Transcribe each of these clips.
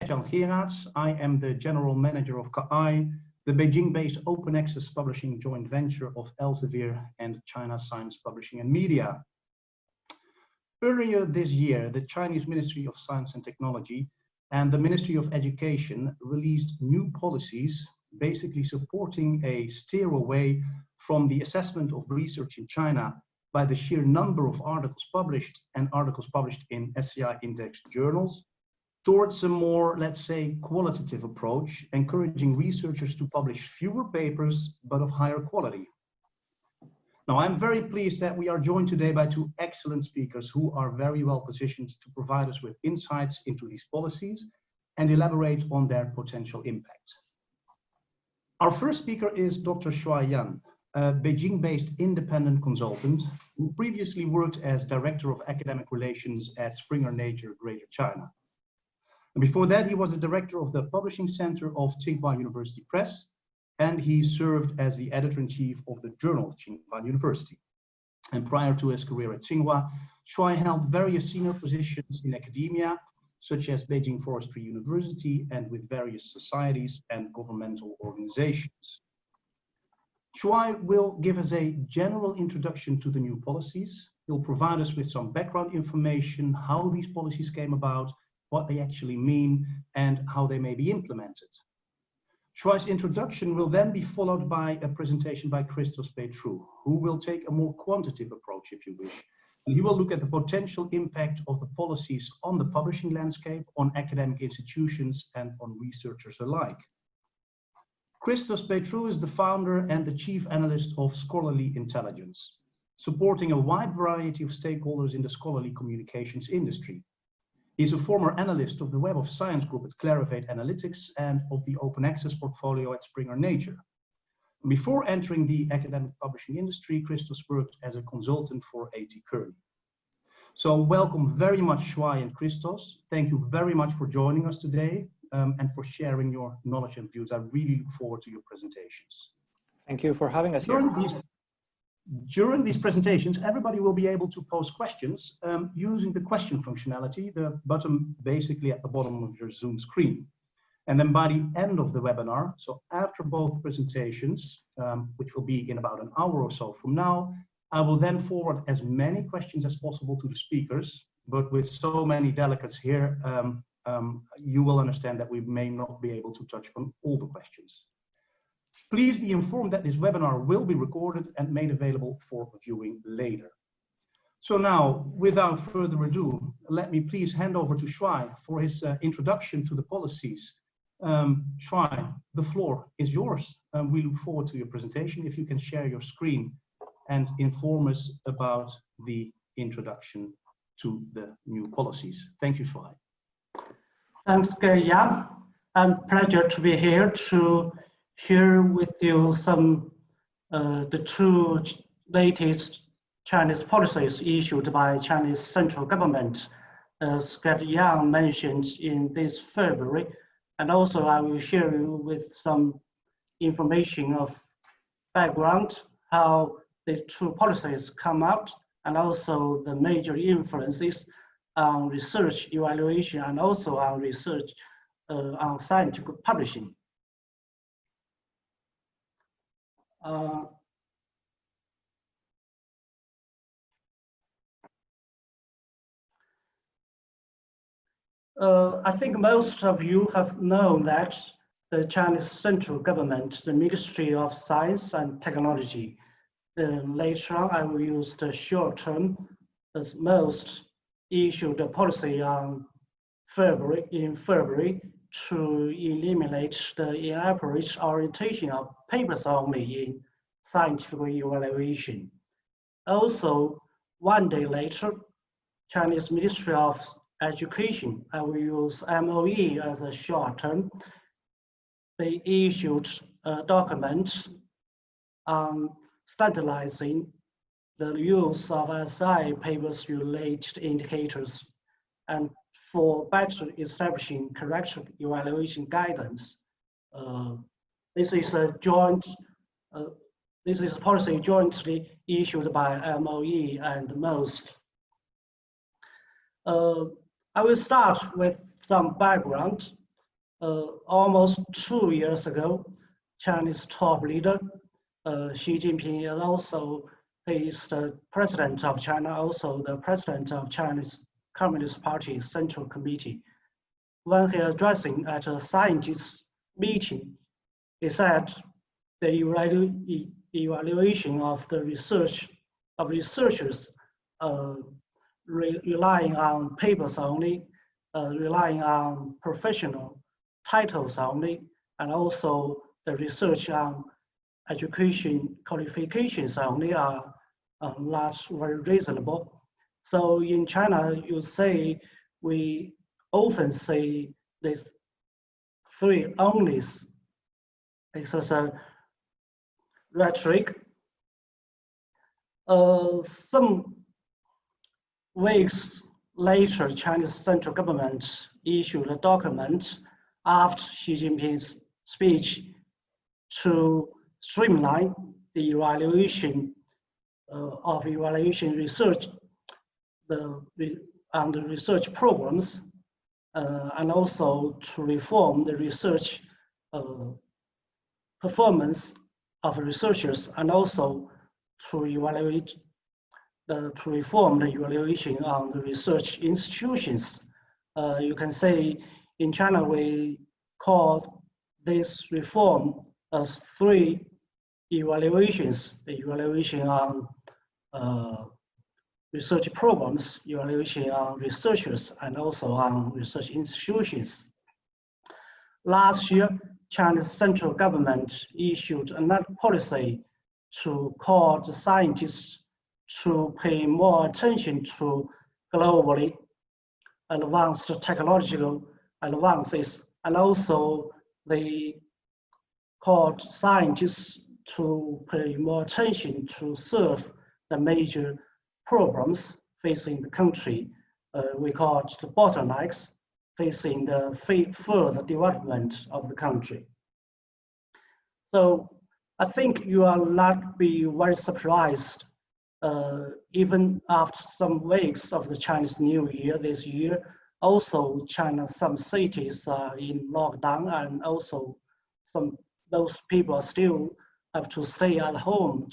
Jan Gerards. I am the General Manager of KAI, the Beijing-based open access publishing joint venture of Elsevier and China Science Publishing and Media. Earlier this year, the Chinese Ministry of Science and Technology and the Ministry of Education released new policies basically supporting a steer away from the assessment of research in China by the sheer number of articles published and articles published in SCI indexed journals towards a more, let's say, qualitative approach, encouraging researchers to publish fewer papers but of higher quality. Now, I'm very pleased that we are joined today by two excellent speakers who are very well positioned to provide us with insights into these policies and elaborate on their potential impact. Our first speaker is Dr. Shuai Yan, a Beijing-based independent consultant who previously worked as Director of Academic Relations at Springer Nature, Greater China. And before that, he was the Director of the Publishing Center of Tsinghua University Press, and he served as the Editor-in-Chief of the Journal of Tsinghua University. And prior to his career at Tsinghua, Shuai held various senior positions in academia, such as Beijing Forestry University and with various societies and governmental organizations. Shuai will give us a general introduction to the new policies. He'll provide us with some background information, how these policies came about, what they actually mean, and how they may be implemented. Shuai's introduction will then be followed by a presentation by Christos Petrou, who will take a more quantitative approach, if you wish. And he will look at the potential impact of the policies on the publishing landscape, on academic institutions, and on researchers alike. Christos Petrou is the founder and the chief analyst of Scholarly Intelligence, supporting a wide variety of stakeholders in the scholarly communications industry. He is a former analyst of the Web of Science group at Clarivate Analytics and of the open access portfolio at Springer Nature. Before entering the academic publishing industry, Christos worked as a consultant for A.T. Kearney. So welcome very much, Shuai and Christos. Thank you very much for joining us today and for sharing your knowledge and views. I really look forward to your presentations. Thank you for having us here. During these presentations, everybody will be able to pose questions using the question functionality, the button basically at the bottom of your Zoom screen. And then by the end of the webinar, so after both presentations, which will be in about an hour or so from now, I will then forward as many questions as possible to the speakers, but with so many delegates here, you will understand that we may not be able to touch on all the questions. Please be informed that this webinar will be recorded and made available for viewing later. So now, without further ado, let me please hand over to Shuai for his introduction to the policies. Shuai, the floor is yours. We look forward to your presentation. If you can share your screen and inform us about the introduction to the new policies. Thank you, Shuai. Thanks, Jan. Pleasure to be here to share with you some the two latest Chinese policies issued by Chinese central government, as Yang mentioned in this February. And also I will share you with some information of background, how these two policies come out, and also the major influences on research evaluation and also on research on scientific publishing. I think most of you have known that the Chinese central government, the Ministry of Science and Technology, later on I will use the short term, as most issued a policy in February to eliminate the elaborate orientation of papers only in scientific evaluation. Also, one day later, Chinese Ministry of Education, I will use MOE as a short term, they issued a document on standardizing the use of SI papers related indicators and for better establishing correct evaluation guidance. This is a policy jointly issued by MOE and MOST. I will start with some background. almost 2 years ago, Chinese top leader Xi Jinping is also the president of China, also the president of Chinese Communist Party Central Committee. When he addressing at a scientists meeting, he said the evaluation of the researchers relying on papers only, relying on professional titles only, and also the research on education qualifications only are not very reasonable. So in China, you say we often say these three onlys. This is a rhetoric. Some weeks later, Chinese central government issued a document after Xi Jinping's speech to streamline the evaluation of evaluation research and the research programs, and also to reform the research performance of researchers, and also to reform the evaluation on the research institutions. You can say in China we call this reform as three evaluations: the evaluation on research programs, evaluation on researchers, and also on research institutions. Last year, China's central government issued another policy to call the scientists to pay more attention to globally advanced technological advances, and also they called scientists to pay more attention to serve the major problems facing the country. We call it the bottlenecks facing the further development of the country. So I think you will not be very surprised, even after some weeks of the Chinese New Year this year. Also, China, some cities are in lockdown, and also those people still have to stay at home.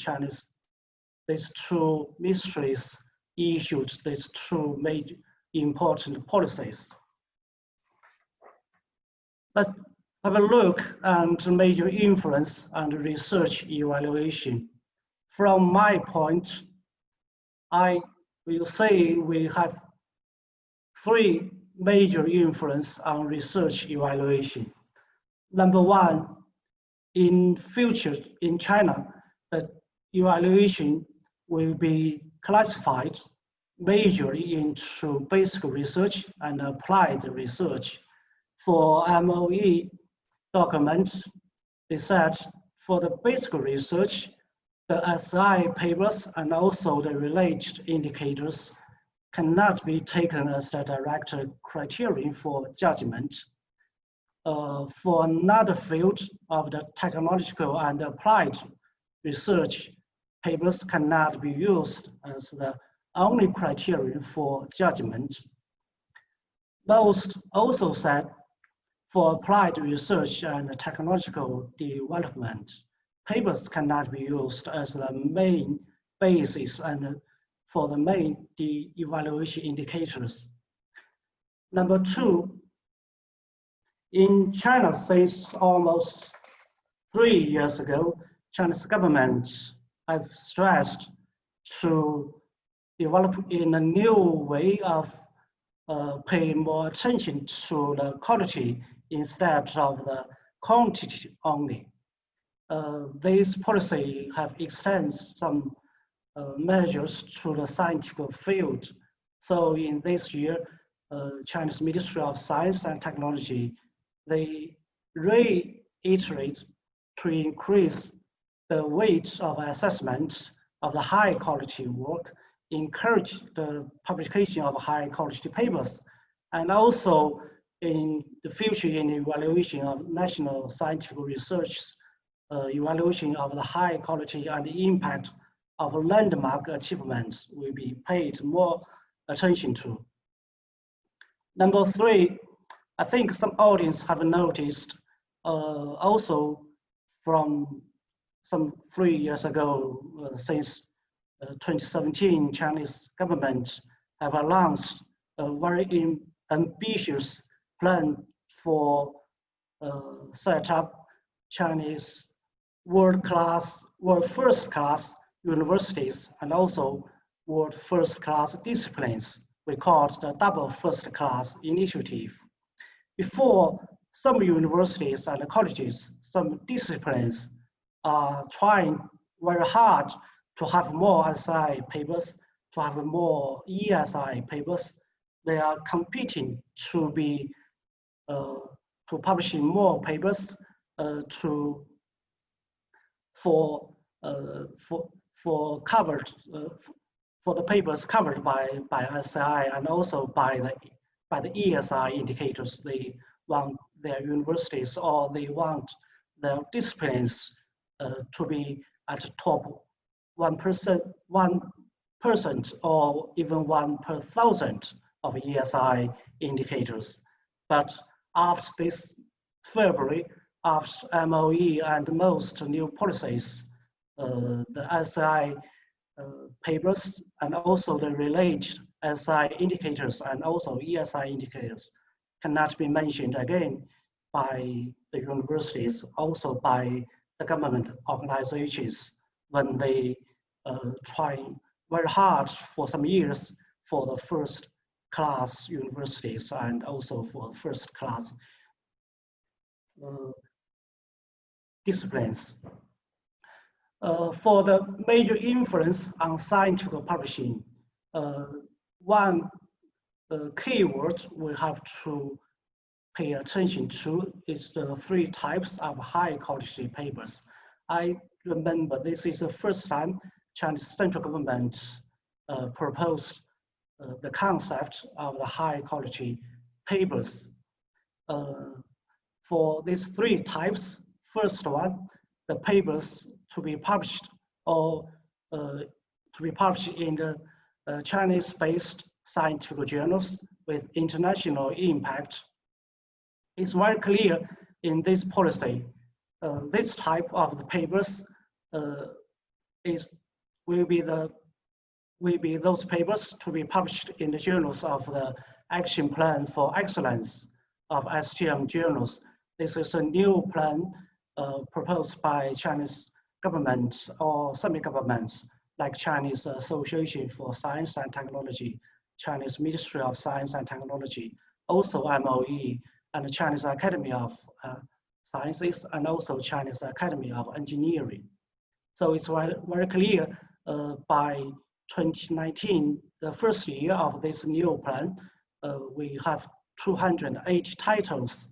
These two ministries issued these two major important policies. Let's have a look at major influence and research evaluation. From my point, I will say we have three major influence on research evaluation. Number one, in future in China, the evaluation will be classified majorly into basic research and applied research. For MOE documents, they said for the basic research, the SI papers and also the related indicators cannot be taken as the direct criterion for judgment. For another field of the technological and applied research, papers cannot be used as the only criterion for judgment. Those also said for applied research and technological development, papers cannot be used as the main basis and for the main evaluation indicators. Number two, in China since almost 3 years ago, Chinese government have stressed to develop in a new way of paying more attention to the quality instead of the quantity only. This policy have extended some measures to the scientific field. So in this year, Chinese Ministry of Science and Technology, they reiterate to increase the weight of assessment of the high quality work, encourage the publication of high quality papers, and also in the future in evaluation of national scientific research, evaluation of the high quality and the impact of landmark achievements will be paid more attention to. Number three, I think some audience have noticed also from some 3 years ago, since 2017, Chinese government have announced a very ambitious plan for set up Chinese world first class universities and also world first class disciplines. We call it the double first class initiative. Before, some universities and colleges, some disciplines are trying very hard to have more SI papers, to have more ESI papers. They are competing to be to publishing more papers for the papers covered by SI and also by the ESI indicators. They want their universities or they want their disciplines to be at top 1% or even 1 per 1,000 of ESI indicators. But after this February, after MOE and most new policies, the SI papers and also the related SI indicators and also ESI indicators cannot be mentioned again by the universities, also by the government organizations when they try very hard for some years for the first class universities and also for first class disciplines. For the major influence on scientific publishing, one keyword we have to pay attention to is the 3 types of high quality papers. I remember this is the first time Chinese central government proposed the concept of the high quality papers. For these 3 types, first one, the papers to be published or to be published in the Chinese-based scientific journals with international impact. It's very clear in this policy. This type of the papers will be those papers to be published in the journals of the Action Plan for Excellence of STM journals. This is a new plan proposed by Chinese government or semi-governments like Chinese Association for Science and Technology, Chinese Ministry of Science and Technology, also MOE, and the Chinese Academy of Sciences, and also Chinese Academy of Engineering. So it's very clear by 2019, the first year of this new plan, we have 280 titles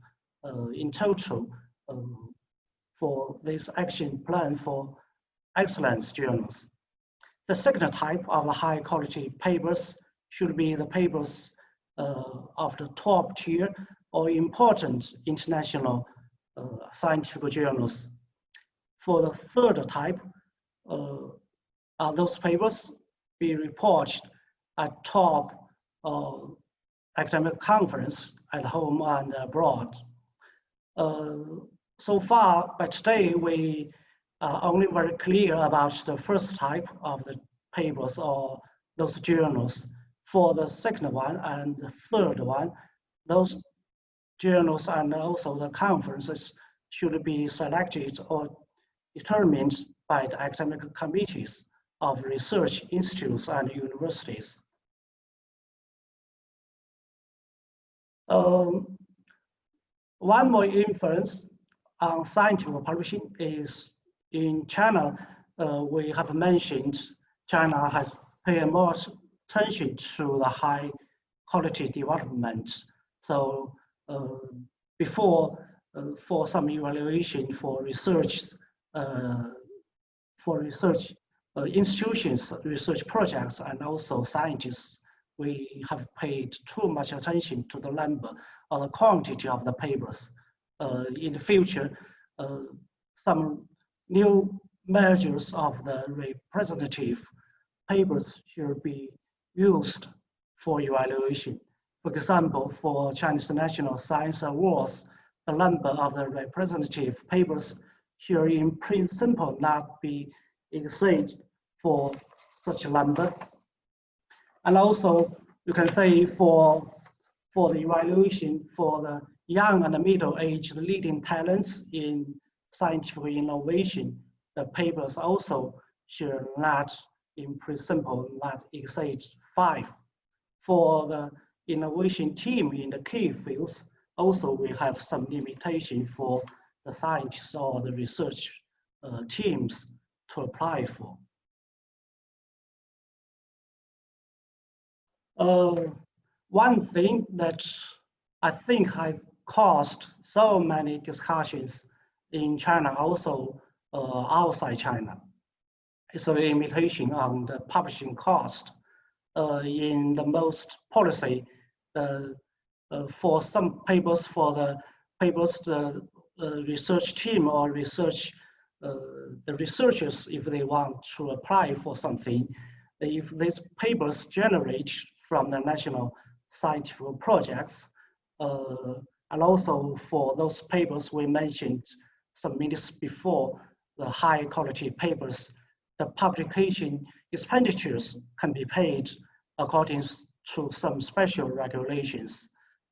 in total for this action plan for excellence journals. The second type of high quality papers should be the papers of the top tier or important international scientific journals. For the third type, those papers be reported at top academic conference at home and abroad. So far, by today, we are only very clear about the first type of the papers or those journals. For the second one and the third one, those journals and also the conferences should be selected or determined by the academic committees of research institutes and universities. One more influence on scientific publishing is in China. We have mentioned China has paid more attention to the high quality development. So before, for some evaluation for research institutions, research projects, and also scientists, we have paid too much attention to the number or the quantity of the papers. In the future, some new measures of the representative papers should be used for evaluation. For example, for Chinese National Science Awards, the number of the representative papers should in principle not be exceeded for such a number. And also, you can say for the evaluation for the young and middle-aged leading talents in scientific innovation, the papers also should not, in principle, not exceed 5. For the innovation team in the key fields, also we have some limitation for the scientists or the research teams to apply for. One thing that I think has caused so many discussions in China, also outside China, is a limitation on the publishing cost. In the most policy, for some papers, the research team or the researchers, if they want to apply for something, if these papers generate from the national scientific projects, and also for those papers we mentioned some minutes before, the high quality papers, the publication expenditures can be paid according to some special regulations.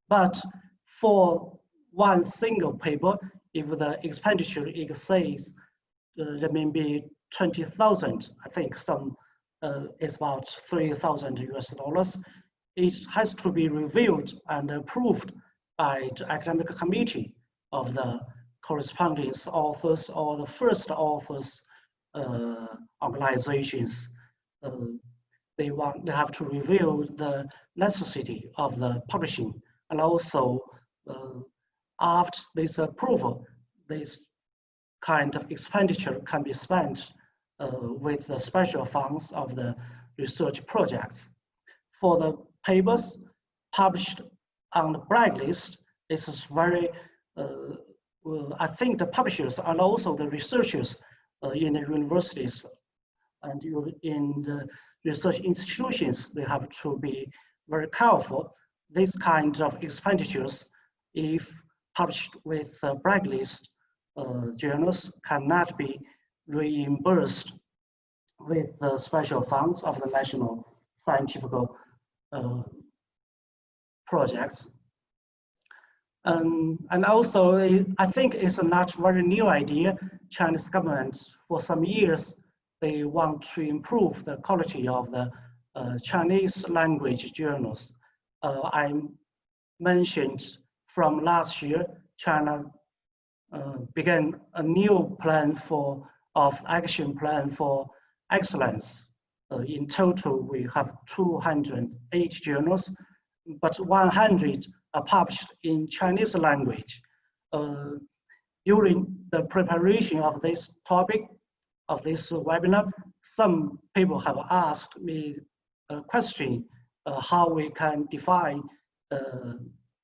But for one single paper, if the expenditure exceeds RMB 20,000, I think some is about 3,000 US dollars, it has to be reviewed and approved by the academic committee of the corresponding authors or the first authors organizations. They have to review the necessity of the publishing, and also after this approval, this kind of expenditure can be spent with the special funds of the research projects. For the papers published on the blacklist, this is very, I think the publishers and also the researchers in the universities and in the research institutions, they have to be very careful. This kind of expenditures, if published with blacklist journals, cannot be reimbursed with the special funds of the national scientific projects. And also, I think it's a not very new idea. Chinese government, for some years, they want to improve the quality of the Chinese language journals. I mentioned from last year, China began a new plan of action plan for excellence. In total, we have 208 journals, but 100 are published in Chinese language. During the preparation of this topic, of this webinar, some people have asked me a question, how we can define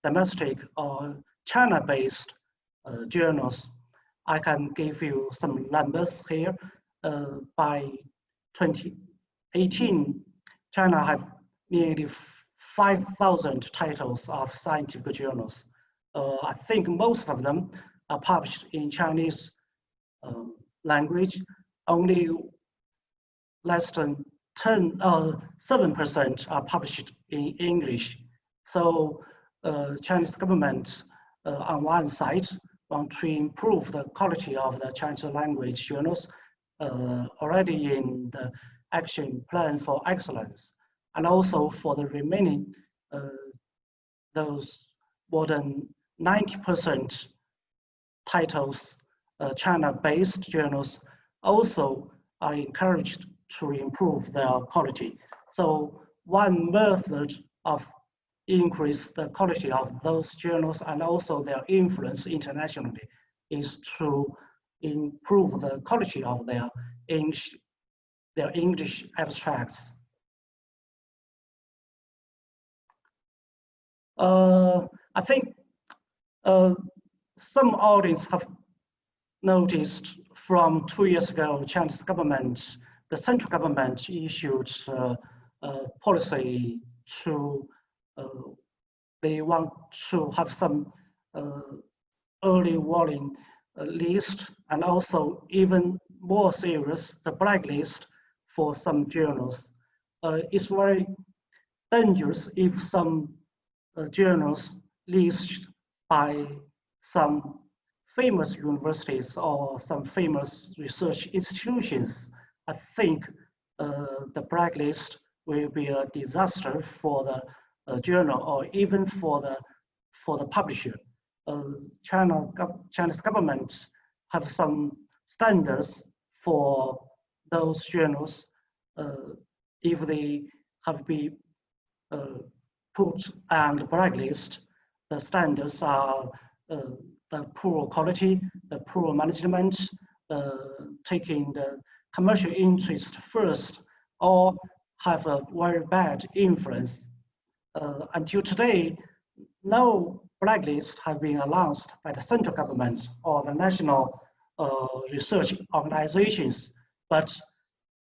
domestic or China-based journals. I can give you some numbers here. By 2018, China have nearly 5,000 titles of scientific journals. I think most of them are published in Chinese language. Only less than 7% are published in English. So Chinese government on one side want to improve the quality of the Chinese language journals already in the action plan for excellence, and also for the remaining those more than 90% titles, China-based journals also are encouraged to improve their quality. So one method of increase the quality of those journals and also their influence internationally is to improve the quality of their English abstracts. I think some audience have noticed from 2 years ago, Chinese government, the central government issued a policy to they want to have some early warning list, and also even more serious, the blacklist for some journals. It's very dangerous if some journals listed by some famous universities or some famous research institutions. I think the blacklist will be a disaster for the journal or even for the publisher. China's government have some standards for those journals. If they have been put on the blacklist, the standards are the poor quality, the poor management, taking the commercial interest first, or have a very bad influence. Until today, no blacklist has been announced by the central government or the national research organizations, but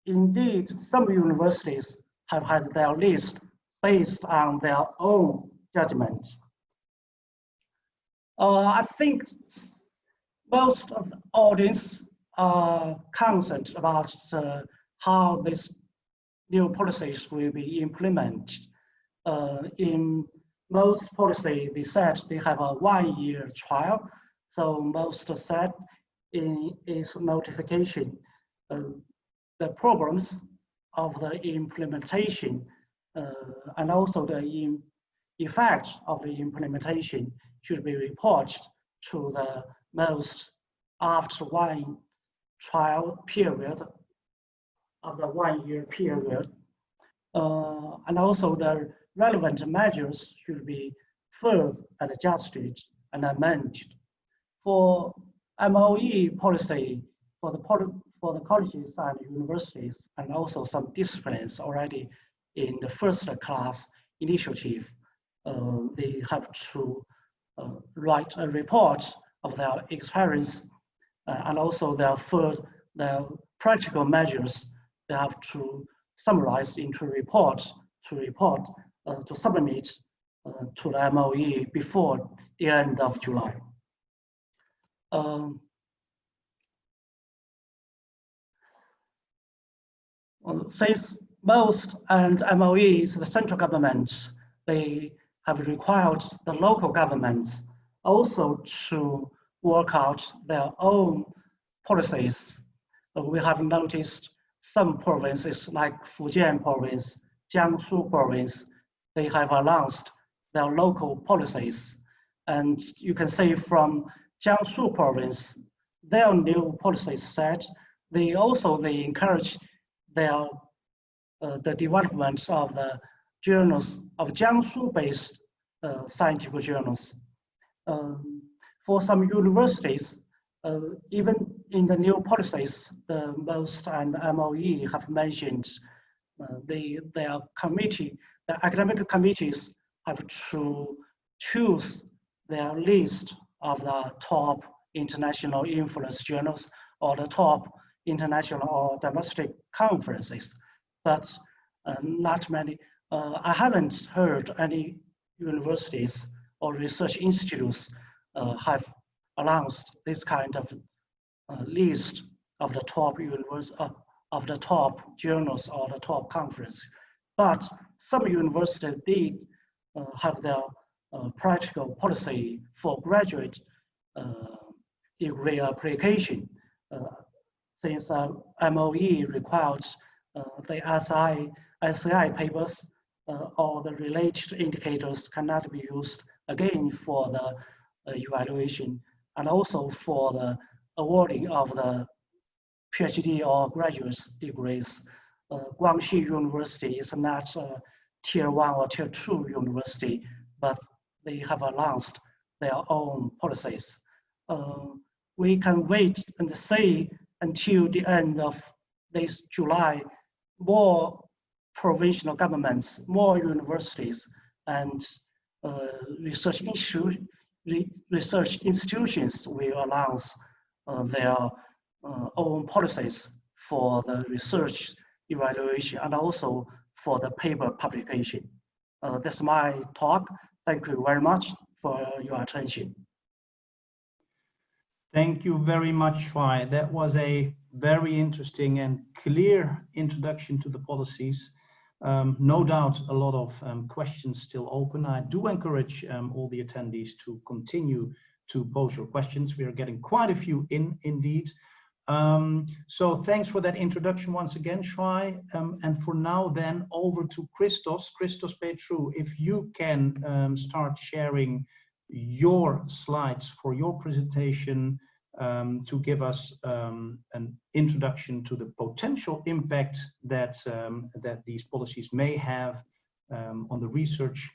indeed, some universities have had their list based on their own judgment. I think most of the audience are concerned about how these new policies will be implemented. In most policy, they said they have a 1-year trial. So most said in its notification, the problems of the implementation and also the effect of the implementation should be reported to the most after 1 trial period of the 1-year period. And also the relevant measures should be further adjusted and amended. For MOE policy, for the colleges and universities, and also some disciplines already in the first class initiative, they have to write a report of their experience and also their practical measures. They have to summarize into report to submit to the MOE before the end of July. Since most and MOEs, the central government, they have required the local governments also to work out their own policies. We have noticed some provinces like Fujian province, Jiangsu province, they have announced their local policies. And you can say from Jiangsu province, their new policies said they encourage the development of the journals of Jiangsu-based scientific journals. For some universities, even in the new policies, the MOST and MOE have mentioned their committee, the academic committees have to choose their list of the top international influence journals or the top international or domestic conferences, but not many. I haven't heard any universities or research institutes have announced this kind of list of the top of the top journals or the top conference. But some universities did have their practical policy for graduate degree application. Since MOE requires the SI papers or the related indicators cannot be used again for the evaluation and also for the awarding of the PhD or graduate degrees. Guangxi University is not a tier 1 or tier 2 university, but they have announced their own policies. We can wait and see until the end of this July, more provincial governments, more universities, and research institutions will announce their own policies for the research evaluation and also for the paper publication. That's my talk. Thank you very much for your attention. Thank you very much, Shuai. That was a very interesting and clear introduction to the policies. No doubt a lot of questions still open. I do encourage all the attendees to continue to pose your questions. We are getting quite a few in, indeed. So thanks for that introduction once again, Shuai. And for now then, over to Christos. Christos Petru, if you can start sharing your slides for your presentation to give us an introduction to the potential impact that, that these policies may have on the research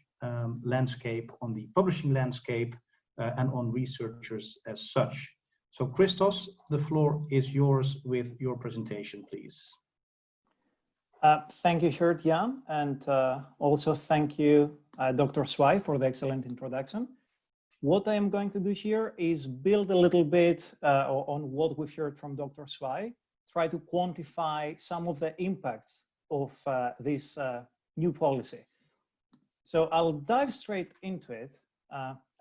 landscape, on the publishing landscape, and on researchers as such. So Christos, the floor is yours with your presentation, please. Thank you, Jan, and also thank you, Dr. Shuai, for the excellent introduction. What I am going to do here is build a little bit on what we've heard from Dr. Shuai, try to quantify some of the impacts of this new policy. So I'll dive straight into it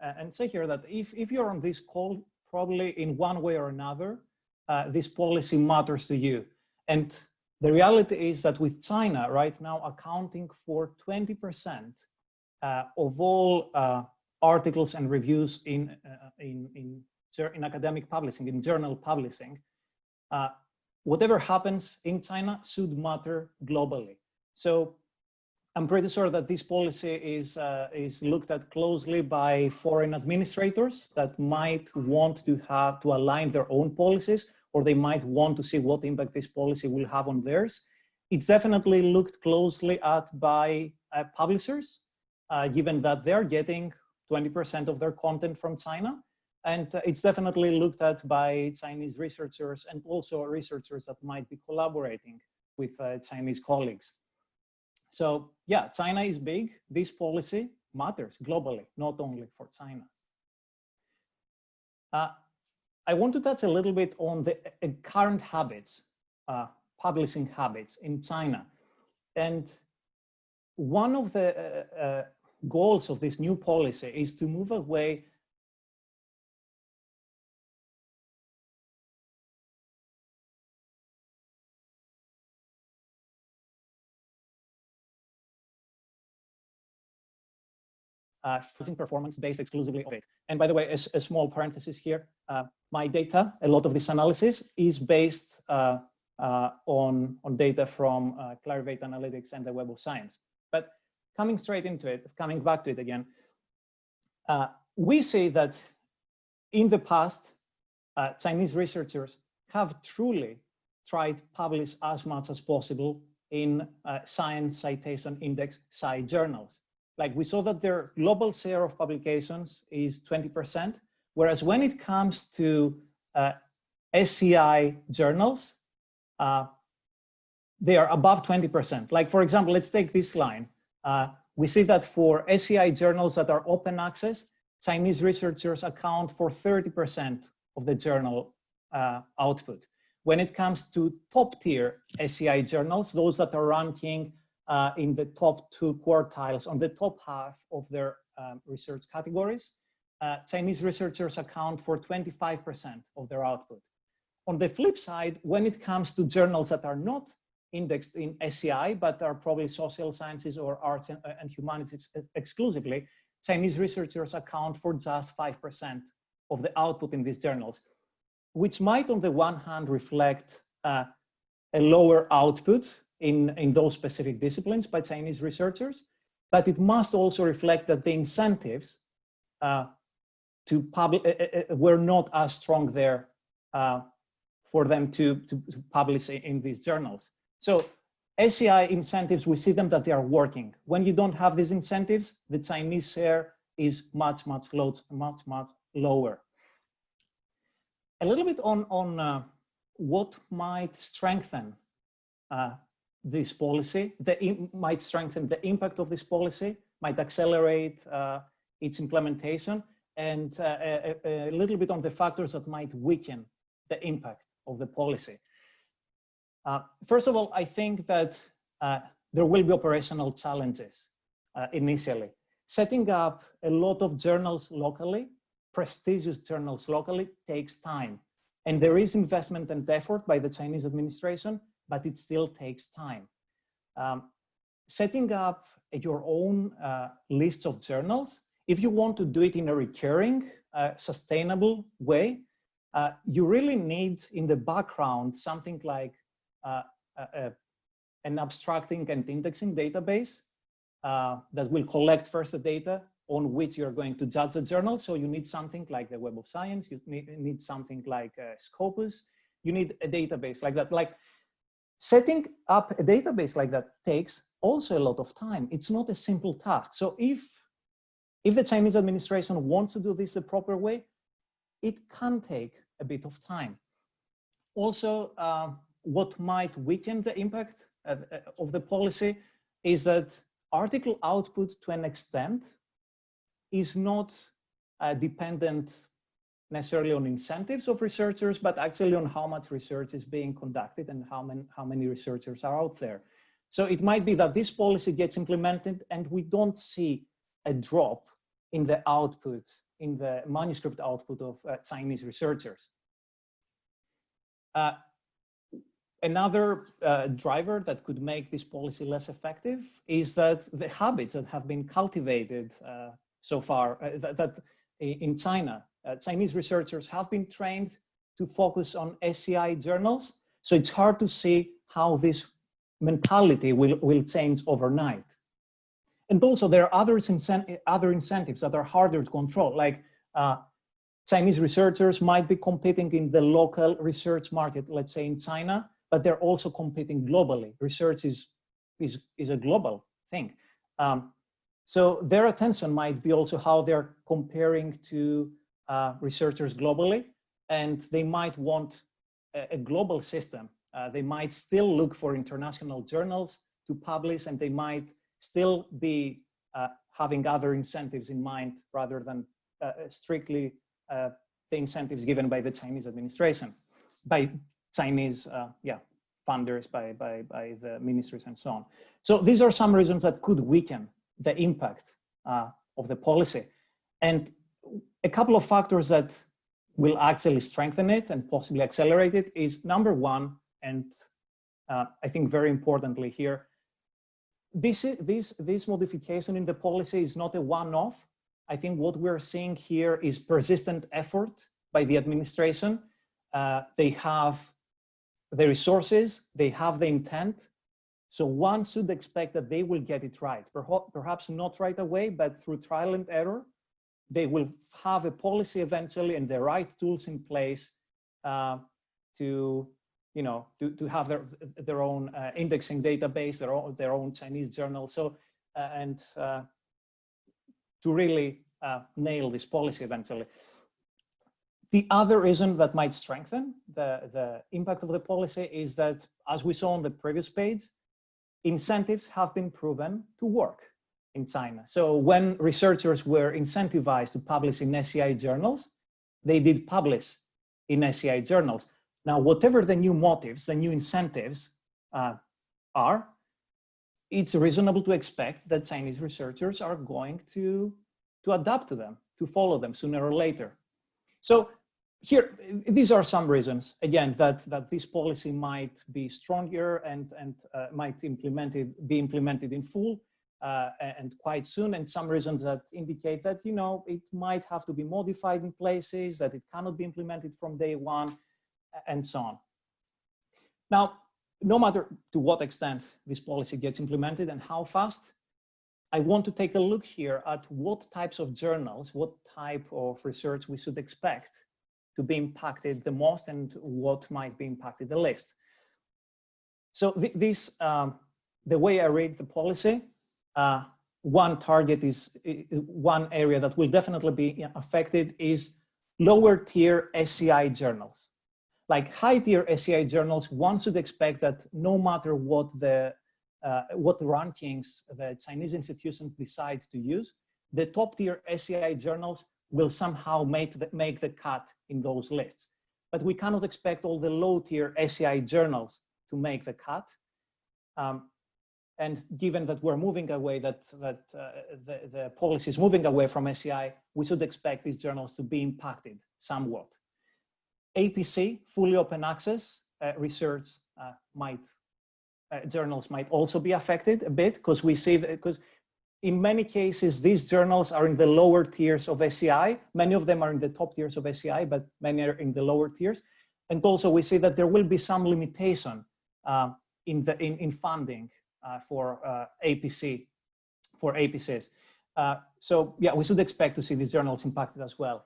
and say here that if you're on this call, probably in one way or another, this policy matters to you. And the reality is that with China right now accounting for 20% of all articles and reviews in academic publishing, in journal publishing, whatever happens in China should matter globally. So I'm pretty sure that this policy is looked at closely by foreign administrators that might want to align their own policies, or they might want to see what impact this policy will have on theirs. It's definitely looked closely at by publishers, given that they're getting 20% of their content from China. And it's definitely looked at by Chinese researchers and also researchers that might be collaborating with Chinese colleagues. So yeah, China is big. This policy matters globally, not only for China. I want to touch a little bit on the current habits, publishing habits in China. And one of the goals of this new policy is to move away performance based exclusively on it. And by the way, a small parenthesis here, my data, a lot of this analysis is based on data from Clarivate Analytics and the Web of Science. But coming straight into it, coming back to it again, we say that in the past, Chinese researchers have truly tried to publish as much as possible in Science Citation Index Sci journals. Like we saw that their global share of publications is 20%, whereas when it comes to SCI journals, they are above 20%. Like for example, let's take this line. We see that for SCI journals that are open access, Chinese researchers account for 30% of the journal output. When it comes to top tier SCI journals, those that are ranking in the top 2 quartiles on the top half of their research categories, Chinese researchers account for 25% of their output. On the flip side, when it comes to journals that are not indexed in SCI, but are probably social sciences or arts and humanities exclusively, Chinese researchers account for just 5% of the output in these journals, which might on the one hand reflect a lower output in those specific disciplines by Chinese researchers, but it must also reflect that the incentives to publish were not as strong there for them to publish in these journals. So SCI incentives, we see them that they are working. When you don't have these incentives, the Chinese share is much lower. A little bit on what might strengthen this policy, might strengthen the impact of this policy, might accelerate its implementation, and a little bit on the factors that might weaken the impact of the policy. First of all, I think that there will be operational challenges initially. setting up a lot of journals locally, prestigious journals locally, takes time. And there is investment and effort by the Chinese administration, but it still takes time. Setting up your own lists of journals, if you want to do it in a recurring, sustainable way, you really need in the background something like an abstracting and indexing database that will collect first the data on which you're going to judge the journal. So you need something like the Web of Science, you need something like Scopus, you need a database like that. Like setting up a database like that takes also a lot of time. It's not a simple task. So if the Chinese administration wants to do this the proper way, it can take a bit of time. Also, what might weaken the impact of the policy is that article output to an extent is not dependent necessarily on incentives of researchers, but actually on how much research is being conducted and how many researchers are out there. So it might be that this policy gets implemented and we don't see a drop in the output, in the manuscript output of Chinese researchers. Another driver that could make this policy less effective is that the habits that have been cultivated so far, that in China, Chinese researchers have been trained to focus on SCI journals. So it's hard to see how this mentality will change overnight. And also there are other incentives that are harder to control, like Chinese researchers might be competing in the local research market, let's say in China, but they're also competing globally. Research is a global thing. So their attention might be also how they're comparing to researchers globally, and they might want a global system. They might still look for international journals to publish, and they might still be having other incentives in mind rather than strictly the incentives given by the Chinese administration, by Chinese funders, by the ministries and so on. So these are some reasons that could weaken the impact of the policy. And a couple of factors that will actually strengthen it and possibly accelerate it is number one, and I think very importantly here, this modification in the policy is not a one-off. I think what we're seeing here is persistent effort by the administration. They have the resources, they have the intent. So one should expect that they will get it right. Perhaps not right away, but through trial and error, they will have a policy eventually and the right tools in place to have their own indexing database, their own Chinese journal. So and to really nail this policy eventually. The other reason that might strengthen the impact of the policy is that, as we saw on the previous page, incentives have been proven to work in China. So when researchers were incentivized to publish in SCI journals, they did publish in SCI journals. Now, whatever the new motives, the new incentives are, it's reasonable to expect that Chinese researchers are going to adapt to them, to follow them sooner or later. So here, these are some reasons, again, that this policy might be stronger and might be implemented in full and quite soon, and some reasons that indicate that, it might have to be modified in places, that it cannot be implemented from day one, and so on. Now, no matter to what extent this policy gets implemented and how fast, I want to take a look here at what types of journals, what type of research we should expect to be impacted the most and what might be impacted the least. So the way I read the policy, one target is, one area that will definitely be affected is lower tier SCI journals. Like high tier SCI journals, one should expect that no matter what rankings the Chinese institutions decide to use, the top tier SCI journals will somehow make the cut in those lists. But we cannot expect all the low tier SCI journals to make the cut. And given that we're moving away, the policy is moving away from SCI, we should expect these journals to be impacted somewhat. APC, fully open access research journals might also be affected a bit, because we see that, because in many cases, these journals are in the lower tiers of SCI. Many of them are in the top tiers of SCI, but many are in the lower tiers. And also we see that there will be some limitation in funding for APCs. So yeah, we should expect to see these journals impacted as well.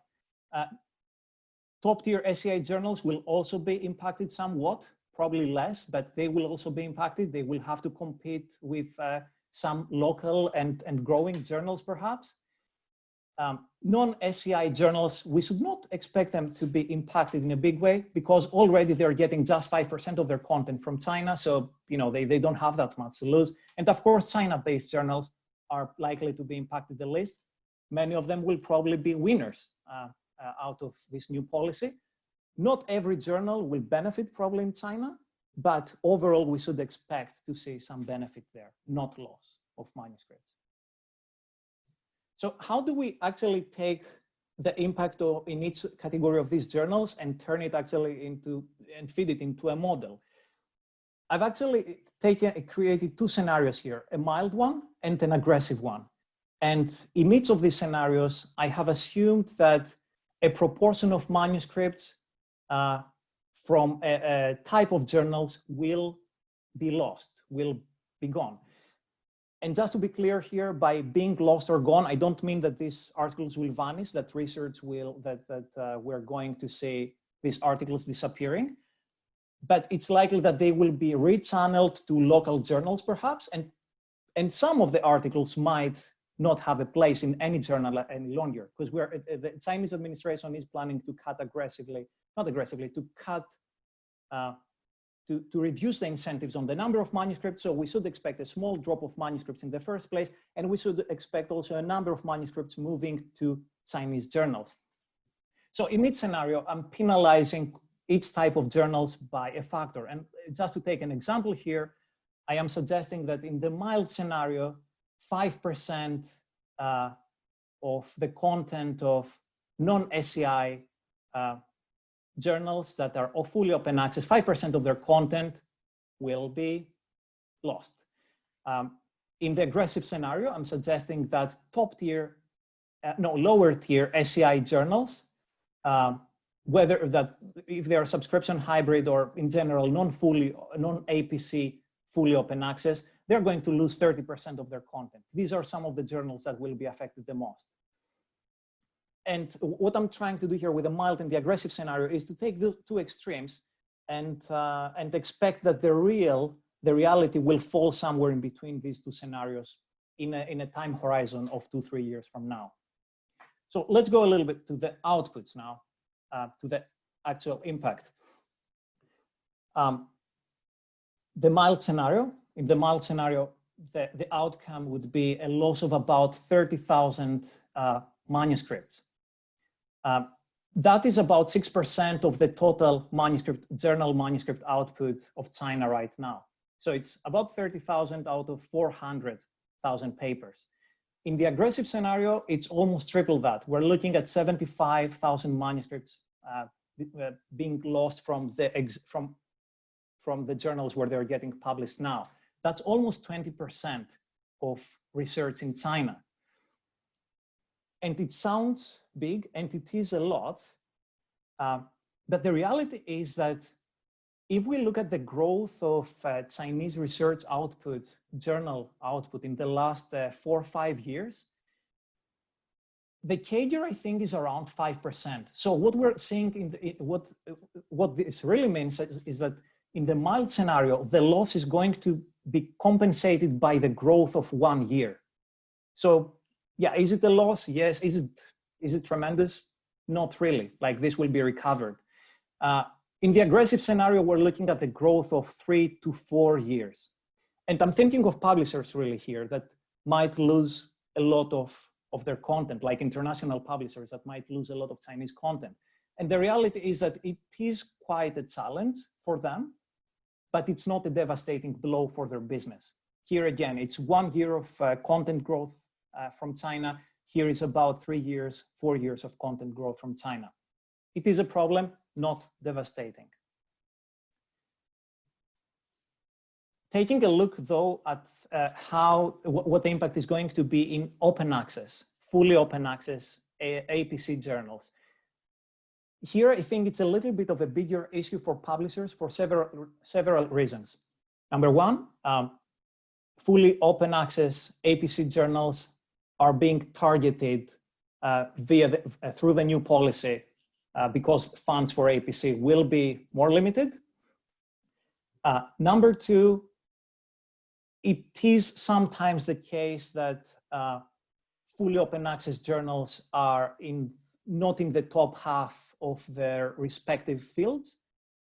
Top tier SCI journals will also be impacted somewhat, probably less, but they will also be impacted. They will have to compete with some local and growing journals perhaps. Non-SCI journals, we should not expect them to be impacted in a big way, because already they're getting just 5% of their content from China. So, you know, they don't have that much to lose. And of course, China-based journals are likely to be impacted the least. Many of them will probably be winners out of this new policy. Not every journal will benefit probably in China, but overall we should expect to see some benefit there, not loss of manuscripts. So how do we actually take the impact in each category of these journals and turn it actually into, and feed it into a model? I've actually created two scenarios here, a mild one and an aggressive one. And in each of these scenarios, I have assumed that a proportion of manuscripts from a type of journals will be lost, will be gone. And just to be clear here, by being lost or gone, I don't mean that these articles will vanish, that research will, we're going to see these articles disappearing, but it's likely that they will be rechanneled to local journals perhaps, and some of the articles might not have a place in any journal any longer, because the Chinese administration is planning to cut aggressively, not aggressively, to cut, to reduce the incentives on the number of manuscripts. So we should expect a small drop of manuscripts in the first place, and we should expect also a number of manuscripts moving to Chinese journals. So in each scenario, I'm penalizing each type of journals by a factor. And just to take an example here, I am suggesting that in the mild scenario, 5% of the content of non-SCI journals that are fully open access, 5% of their content will be lost. In the aggressive scenario, I'm suggesting that lower tier SCI journals, whether that if they are subscription hybrid or in general non-APC fully open access, they're going to lose 30% of their content. These are some of the journals that will be affected the most. And what I'm trying to do here with the mild and the aggressive scenario is to take the two extremes and expect that the reality will fall somewhere in between these two scenarios in a time horizon of 2-3 years from now. So let's go a little bit to the outputs now, to the actual impact. The mild scenario, in the mild scenario, the outcome would be a loss of about 30,000 manuscripts. That is about 6% of the total journal manuscript output of China right now. So it's about 30,000 out of 400,000 papers. In the aggressive scenario, it's almost triple that. We're looking at 75,000 manuscripts being lost from the journals where they're getting published now. That's almost 20% of research in China. And it sounds big, and it is a lot, but the reality is that if we look at the growth of Chinese research output, journal output in the last 4 or 5 years, the CAGR, I think, is around 5%. So what we're seeing, what this really means is that in the mild scenario, the loss is going to be compensated by the growth of 1 year. So yeah, is it a loss? Yes. Is it tremendous? Not really. Like, this will be recovered. In the aggressive scenario, we're looking at the growth of 3 to 4 years. And I'm thinking of publishers really here that might lose a lot of their content, like international publishers that might lose a lot of Chinese content. And the reality is that it is quite a challenge for them, but it's not a devastating blow for their business. Here again, it's 1 year of content growth from China. Here is about 3 years, 4 years of content growth from China. It is a problem, not devastating. Taking a look though at what the impact is going to be in open access, fully open access APC journals. Here, I think it's a little bit of a bigger issue for publishers for several reasons. Number one, fully open access APC journals are being targeted through the new policy because funds for APC will be more limited. Number two, it is sometimes the case that fully open access journals are not in the top half of their respective fields.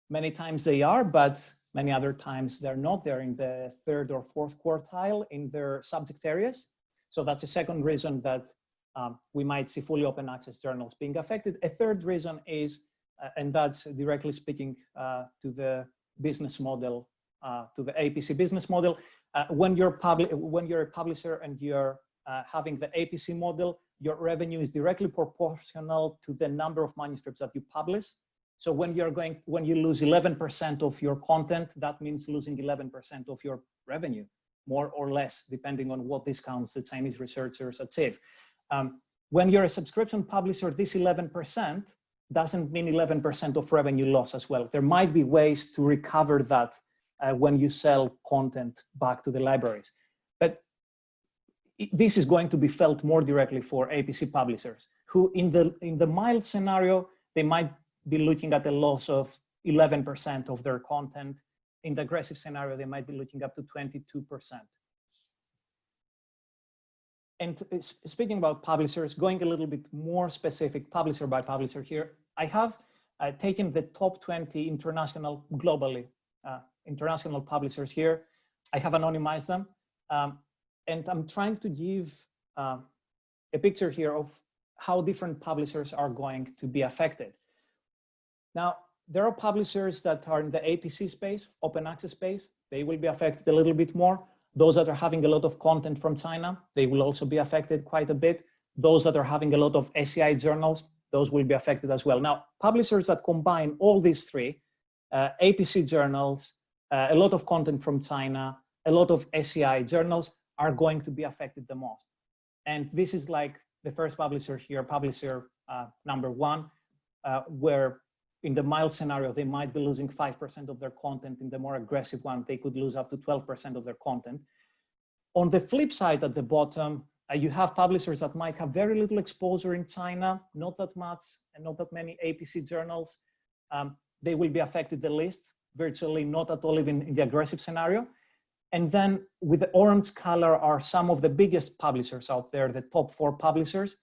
Many times they are, but many other times they're not. They're in the third or fourth quartile in their subject areas. So that's a second reason that we might see fully open access journals being affected. A third reason is, and that's directly speaking to the business model, to the APC business model. When you're a publisher and you're having the APC model, your revenue is directly proportional to the number of manuscripts that you publish. So when you lose 11% of your content, that means losing 11% of your revenue, more or less, depending on what discounts the Chinese researchers achieve. When you're a subscription publisher, this 11% doesn't mean 11% of revenue loss as well. There might be ways to recover that when you sell content back to the libraries. But this is going to be felt more directly for APC publishers who in the mild scenario, they might be looking at a loss of 11% of their content. In the aggressive scenario, they might be looking up to 22%. And speaking about publishers, going a little bit more specific publisher by publisher here, I have taken the top 20 international, globally, international publishers here. I have anonymized them. And I'm trying to give a picture here of how different publishers are going to be affected. Now, there are publishers that are in the APC space, open access space. They will be affected a little bit more. Those that are having a lot of content from China, they will also be affected quite a bit. Those that are having a lot of SCI journals, those will be affected as well. Now, publishers that combine all these three, APC journals, a lot of content from China, a lot of SCI journals, are going to be affected the most. And this is like the first publisher here, publisher number one, where in the mild scenario, they might be losing 5% of their content. In the more aggressive one, they could lose up to 12% of their content. On the flip side, at the bottom, you have publishers that might have very little exposure in China, not that much, and not that many APC journals. They will be affected the least, virtually not at all even in the aggressive scenario. And then with the orange color are some of the biggest publishers out there, the top 4 publishers.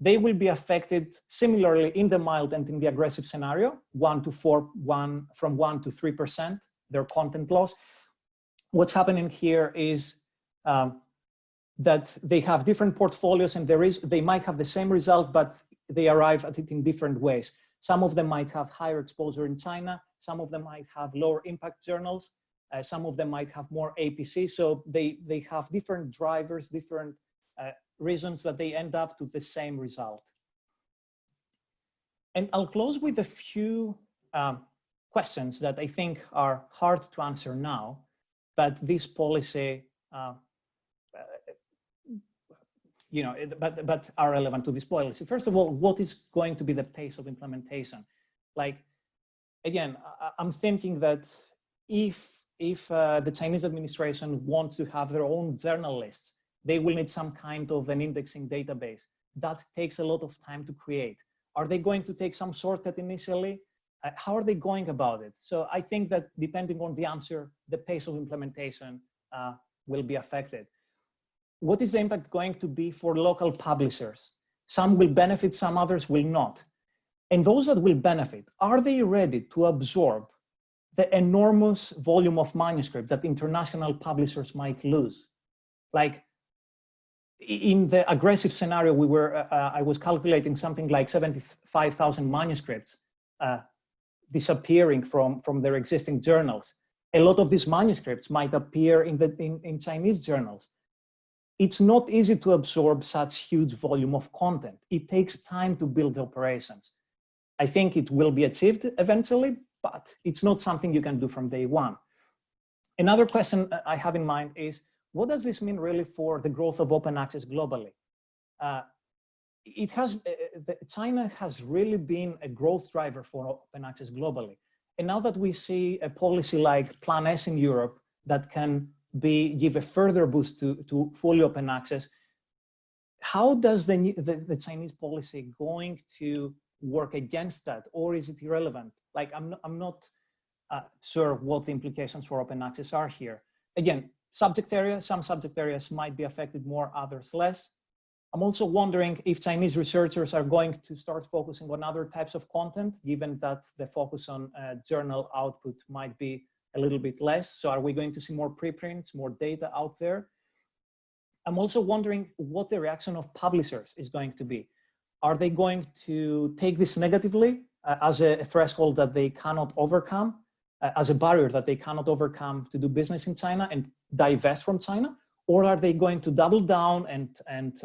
They will be affected similarly in the mild and in the aggressive scenario, from 1 to 3%, their content loss. What's happening here is that they have different portfolios and they might have the same result, but they arrive at it in different ways. Some of them might have higher exposure in China. Some of them might have lower impact journals. Some of them might have more APC. So they have different drivers, different reasons that they end up to the same result. And I'll close with a few questions that I think are hard to answer now, but this policy, but are relevant to this policy. First of all, what is going to be the pace of implementation? Like, again, I'm thinking that if the Chinese administration wants to have their own journal lists, they will need some kind of an indexing database. That takes a lot of time to create. Are they going to take some shortcut initially? How are they going about it? So I think that depending on the answer, the pace of implementation will be affected. What is the impact going to be for local publishers? Some will benefit, some others will not. And those that will benefit, are they ready to absorb the enormous volume of manuscript that international publishers might lose? Like, in the aggressive scenario, I was calculating something like 75,000 manuscripts disappearing from their existing journals. a lot of these manuscripts might appear in Chinese journals. It's not easy to absorb such huge volume of content. It takes time to build the operations. I think it will be achieved eventually, but it's not something you can do from day one. Another question I have in mind is, what does this mean really for the growth of open access globally? China has really been a growth driver for open access globally. And now that we see a policy like Plan S in Europe that can give a further boost to fully open access, how does the Chinese policy going to work against that, or is it irrelevant? Like, I'm not sure what the implications for open access are here. Again, some subject areas might be affected more, others less. I'm also wondering if Chinese researchers are going to start focusing on other types of content, given that the focus on journal output might be a little bit less. So are we going to see more preprints, more data out there? I'm also wondering what the reaction of publishers is going to be. Are they going to take this negatively as a threshold that they cannot overcome, as a barrier that they cannot overcome to do business in China and divest from China? Or are they going to double down and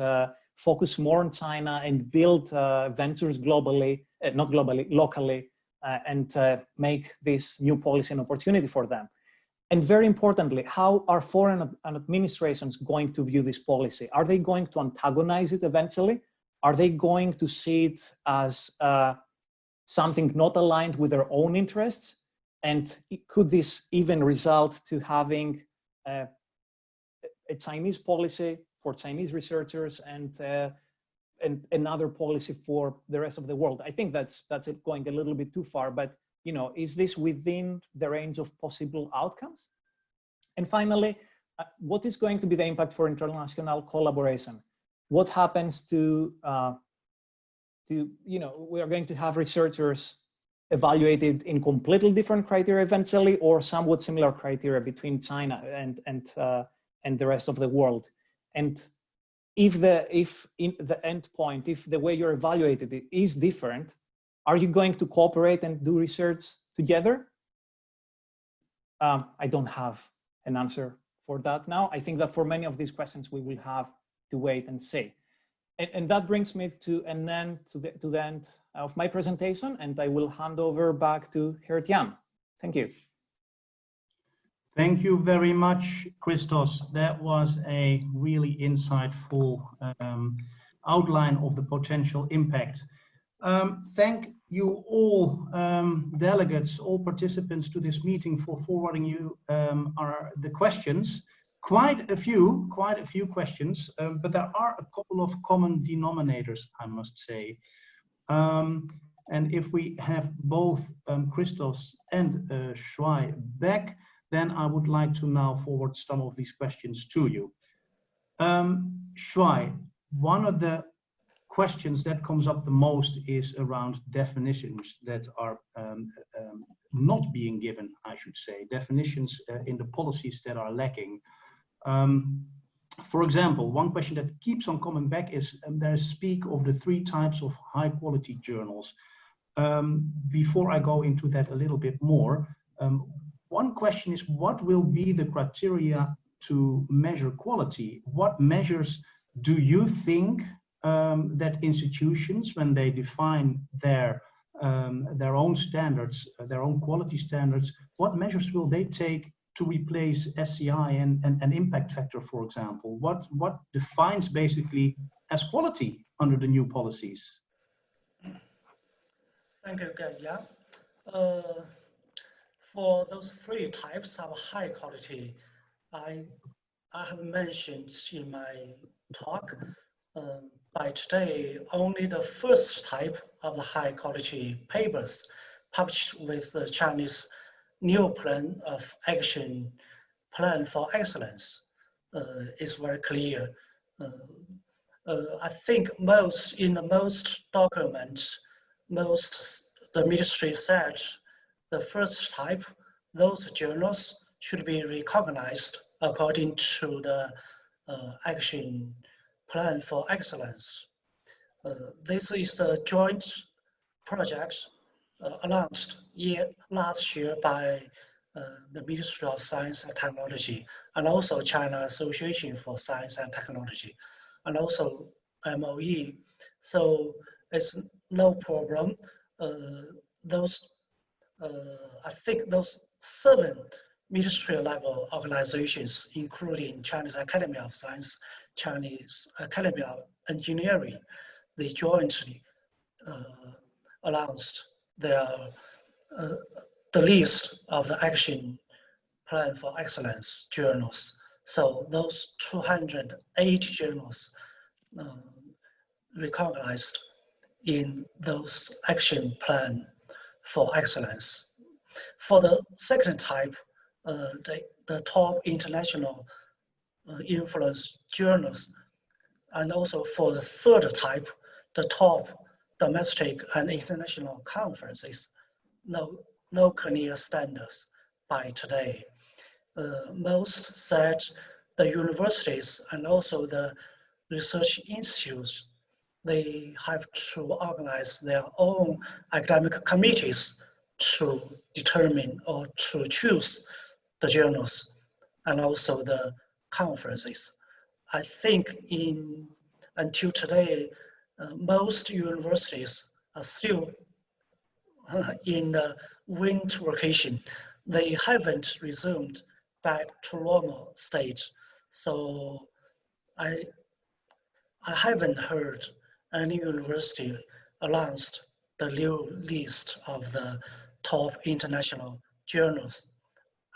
focus more on China and build ventures globally, not globally, locally, and make this new policy an opportunity for them? And very importantly, how are foreign administrations going to view this policy? Are they going to antagonize it eventually? Are they going to see it as something not aligned with their own interests? And could this even result to having a Chinese policy for Chinese researchers and another policy for the rest of the world? I think that's it going a little bit too far, but is this within the range of possible outcomes? And finally, what is going to be the impact for international collaboration? What happens to we are going to have researchers evaluated in completely different criteria eventually, or somewhat similar criteria between China and the rest of the world. And if in the end point, if the way you're evaluated it is different, are you going to cooperate and do research together? I don't have an answer for that now. I think that for many of these questions, we will have to wait and see. And that brings me to the end of my presentation, and I will hand over back to Gert-Jan. Thank you. Thank you very much, Christos. That was a really insightful outline of the potential impact. Thank you all delegates, all participants to this meeting for forwarding you the questions. Quite a few questions, but there are a couple of common denominators, I must say. And if we have both Christos and Shuai back, then I would like to now forward some of these questions to you. Shuai, one of the questions that comes up the most is around definitions that are not being given, I should say, definitions in the policies that are lacking. For example, one question that keeps on coming back is there is speak of the 3 types of high quality journals. Before I go into that a little bit more, one question is, what will be the criteria to measure quality? What measures do you think that institutions, when they define their own standards, their own quality standards, what measures will they take to replace SCI and impact factor, for example? What defines basically as quality under the new policies? Thank you, Gert-Jan. For those 3 types of high quality, I have mentioned in my talk. By today, only the first type of the high quality papers published with the Chinese new plan of action, plan for excellence, is very clear. I think in most documents, the ministry said the first type, those journals should be recognized according to the action plan for excellence. This is a joint project announced last year by the Ministry of Science and Technology, and also China Association for Science and Technology, and also MOE. So it's no problem. I think those 7 ministry level organizations, including Chinese Academy of Science, Chinese Academy of Engineering, they jointly announced their the list of the action plan for excellence journals. So those 208 journals recognized in those action plan for excellence. For the second type, the top international influence journals, and also for the third type, the top domestic and international conferences, no clear standards by today. Most said the universities and also the research institutes, they have to organize their own academic committees to determine or to choose the journals and also the conferences. I think until today, most universities are still in the winter vacation. They haven't resumed back to normal state. So I haven't heard any university announced the new list of the top international journals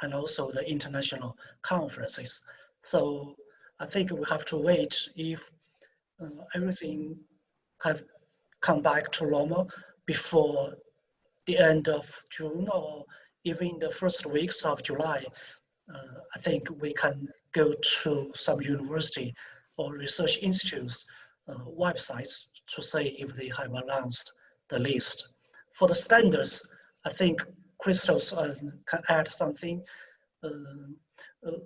and also the international conferences. So I think we have to wait if everything have come back to normal before the end of June or even the first weeks of July. I think we can go to some university or research institutes websites to say if they have announced the list. For the standards, I think Crystals can add something.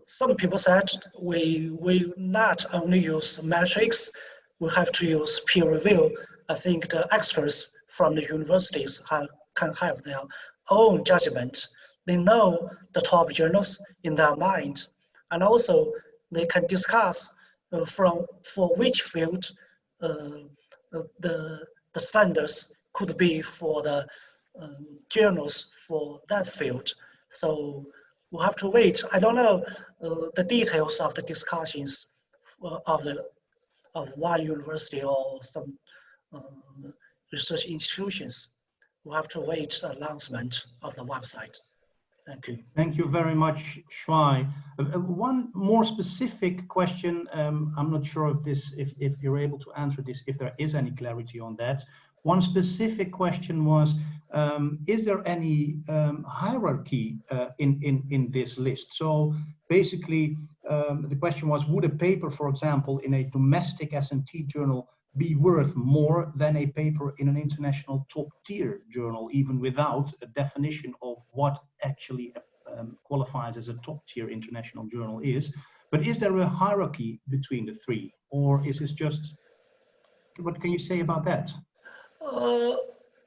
Some people said we will not only use metrics, we have to use peer review. I think the experts from the universities can have their own judgment. They know the top journals in their mind, and also they can discuss for which field the standards could be for the journals for that field. So we'll have to wait. I don't know the details of the discussions of one university or some research institutions. We'll have to wait the announcement of the website. Thank you. Thank you very much, Shuai. One more specific question. I'm not sure if you're able to answer this, if there is any clarity on that. One specific question was, is there any hierarchy in this list? So basically, the question was, would a paper, for example, in a domestic S&T journal be worth more than a paper in an international top-tier journal, even without a definition of what actually qualifies as a top-tier international journal is? But is there a hierarchy between the three, or is this just, what can you say about that?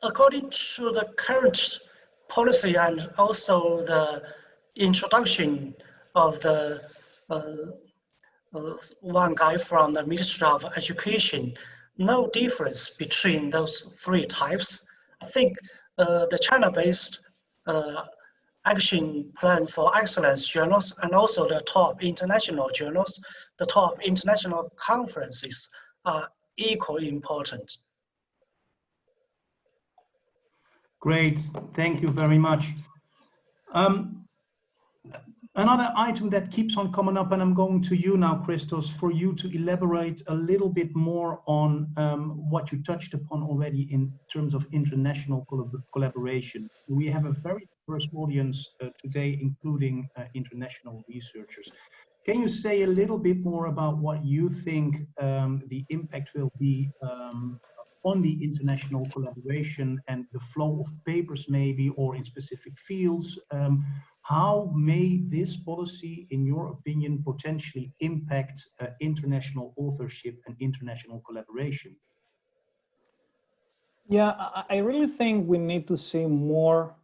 According to the current policy and also the introduction of the one guy from the Ministry of Education, no difference between those 3 types. I think the China-based action plan for excellence journals and also the top international journals, the top international conferences are equally important. Great, thank you very much. Another item that keeps on coming up, and I'm going to you now, Christos, for you to elaborate a little bit more on what you touched upon already in terms of international collaboration. We have a very diverse audience today, including international researchers. Can you say a little bit more about what you think the impact will be on the international collaboration and the flow of papers maybe, or in specific fields? How may this policy, in your opinion, potentially impact international authorship and international collaboration? Yeah, I really think we need to see more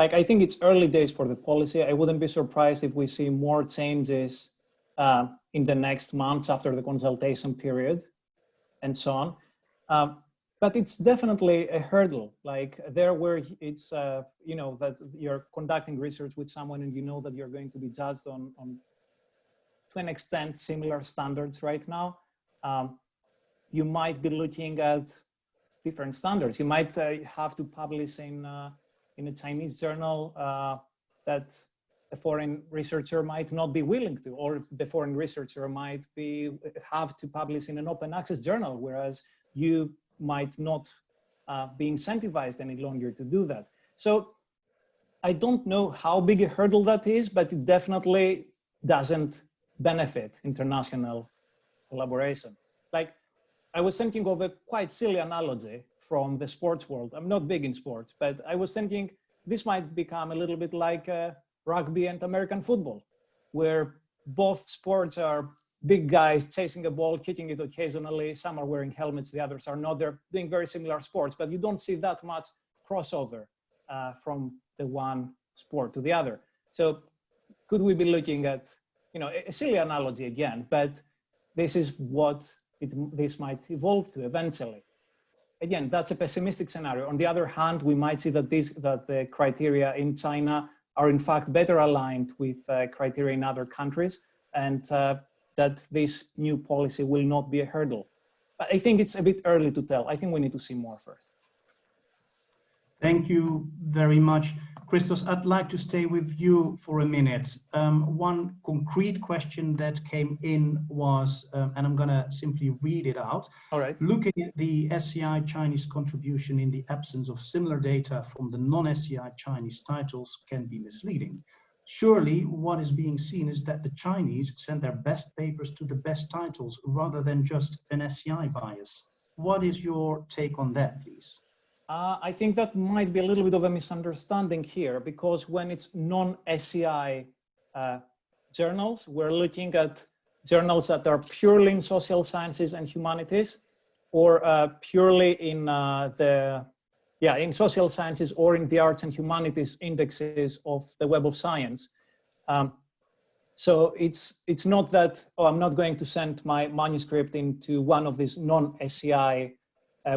like, I think it's early days for the policy. I wouldn't be surprised if we see more changes in the next months after the consultation period and so on. But it's definitely a hurdle, like there where it's, you know, that you're conducting research with someone and you know that you're going to be judged on to an extent, similar standards right now. You might be looking at different standards. You might have to publish in a Chinese journal that a foreign researcher might not be willing to, or the foreign researcher might have to publish in an open access journal, whereas you might not be incentivized any longer to do that. So I don't know how big a hurdle that is, but it definitely doesn't benefit international collaboration. Like, I was thinking of a quite silly analogy from the sports world. I'm not big in sports, but I was thinking this might become a little bit like rugby and American football, where both sports are big guys chasing a ball, kicking it occasionally. Some are wearing helmets, the others are not. They're doing very similar sports, but you don't see that much crossover from the one sport to the other. So could we be looking at, you know, a silly analogy again, but this is what this might evolve to eventually. Again, that's a pessimistic scenario. On the other hand, we might see that the criteria in China are in fact better aligned with criteria in other countries, and that this new policy will not be a hurdle. But I think it's a bit early to tell. I think we need to see more first. Thank you very much. Christos, I'd like to stay with you for a minute. One concrete question that came in was, and I'm going to simply read it out. All right. Looking at the SCI Chinese contribution in the absence of similar data from the non-SCI Chinese titles can be misleading. Surely what is being seen is that the Chinese send their best papers to the best titles rather than just an SCI bias. What is your take on that, please? I think that might be a little bit of a misunderstanding here, because when it's non-SCI journals, we're looking at journals that are purely in social sciences and humanities, or purely in in social sciences or in the arts and humanities indexes of the Web of Science. So it's not that, oh, I'm not going to send my manuscript into one of these non-SCI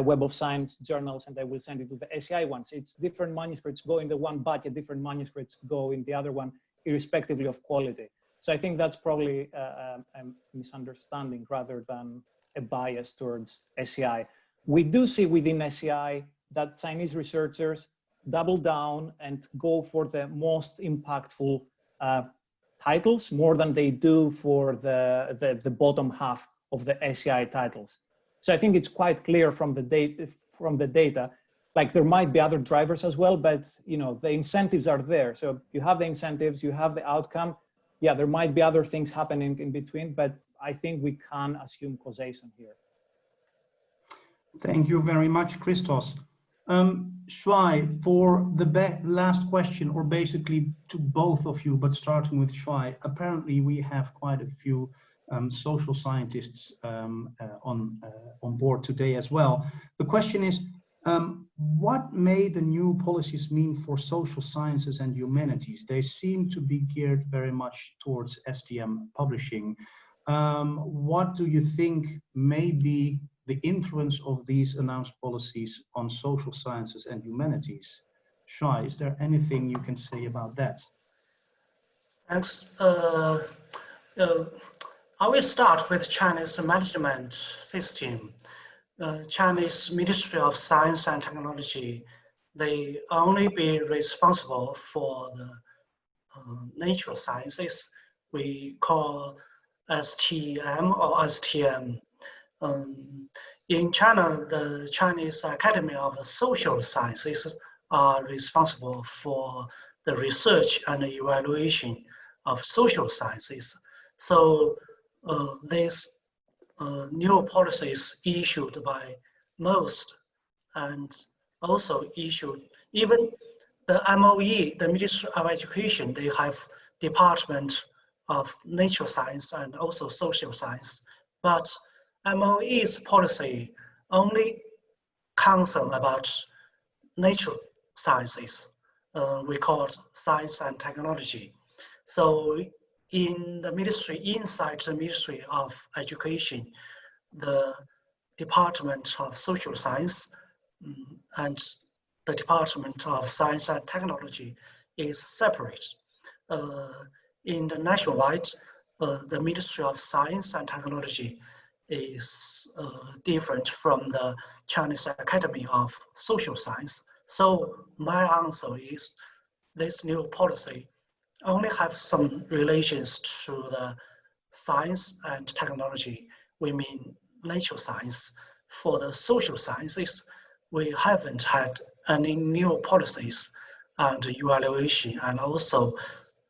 Web of Science journals and I will send it to the SCI ones. It's different manuscripts go in the one bucket, different manuscripts go in the other one, irrespectively of quality. So I think that's probably a misunderstanding rather than a bias towards SCI. We do see within SCI that Chinese researchers double down and go for the most impactful titles more than they do for the bottom half of the SCI titles. So I think it's quite clear from the data, like there might be other drivers as well, but you know, the incentives are there. So you have the incentives, you have the outcome. Yeah, there might be other things happening in between, but I think we can assume causation here. Thank you very much, Christos. Shuai, for the last question, or basically to both of you, but starting with Shuai, apparently we have quite a few social scientists on board today as well. The question is, what may the new policies mean for social sciences and humanities? They seem to be geared very much towards STM publishing. What do you think may be the influence of these announced policies on social sciences and humanities? Shuai, is there anything you can say about that? Thanks. I will start with Chinese management system. Chinese Ministry of Science and Technology, they only be responsible for the natural sciences. We call STM or STM. In China, the Chinese Academy of Social Sciences are responsible for the research and evaluation of social sciences. So these new policies issued by most and also issued, even the MOE, the Ministry of Education, they have Department of Natural Science and also Social Science. But MOE's policy only concern about natural sciences. we call science and technology. So in the ministry, inside the Ministry of Education, the Department of Social Science and the Department of Science and Technology is separate. In the nationwide, the Ministry of Science and Technology is different from the Chinese Academy of Social Science. So my answer is this new policy only have some relations to the science and technology. We mean natural science. For the social sciences, we haven't had any new policies and evaluation, and also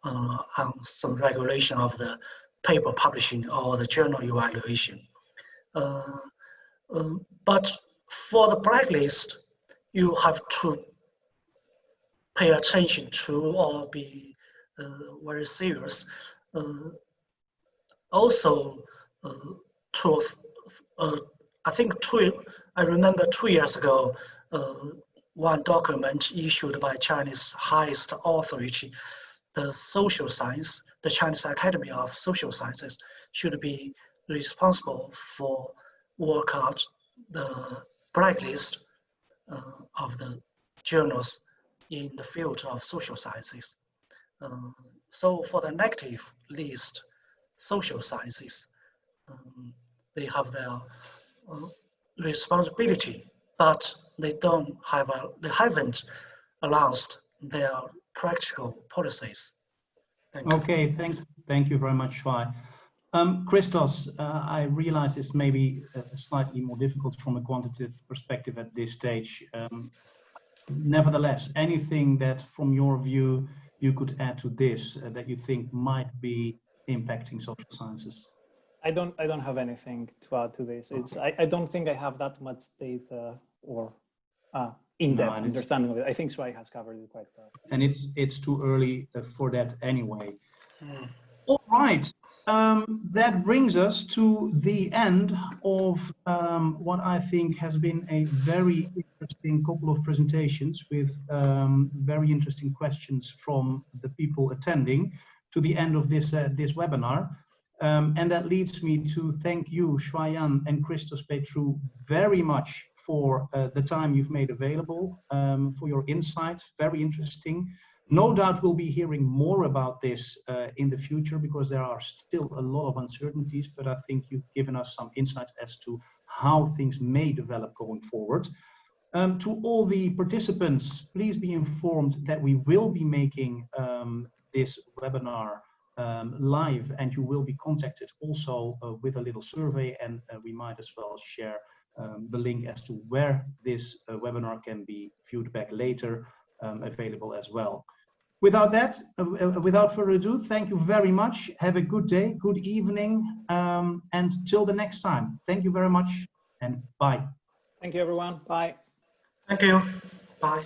on some regulation of the paper publishing or the journal evaluation. But for the blacklist, you have to pay attention to or be very serious. Also, I remember 2 years ago, one document issued by Chinese highest authority, the social science, the Chinese Academy of Social Sciences should be responsible for work out the blacklist of the journals in the field of social sciences. So for the negative list, social sciences, they have their responsibility, but they haven't announced their practical policies. Thank you. Okay, thank you very much, Shuai. Christos, I realize this may be slightly more difficult from a quantitative perspective at this stage. Nevertheless, anything that from your view you could add to this that you think might be impacting social sciences? I don't have anything to add to this. I don't think I have that much data or in-depth understanding of it. I think Shuai has covered it quite well. And it's too early for that anyway. All right. That brings us to the end of what I think has been a very interesting couple of presentations with very interesting questions from the people attending to the end of this webinar. And that leads me to thank you, Shuai and Christos Petru, very much for the time you've made available, for your insights, very interesting. No doubt we'll be hearing more about this in the future because there are still a lot of uncertainties, but I think you've given us some insights as to how things may develop going forward. To all the participants, please be informed that we will be making this webinar live, and you will be contacted also with a little survey, and we might as well share the link as to where this webinar can be viewed back later, available as well. Without further ado, thank you very much. Have a good day, good evening, and till the next time. Thank you very much, and bye. Thank you, everyone. Bye. Thank you. Bye.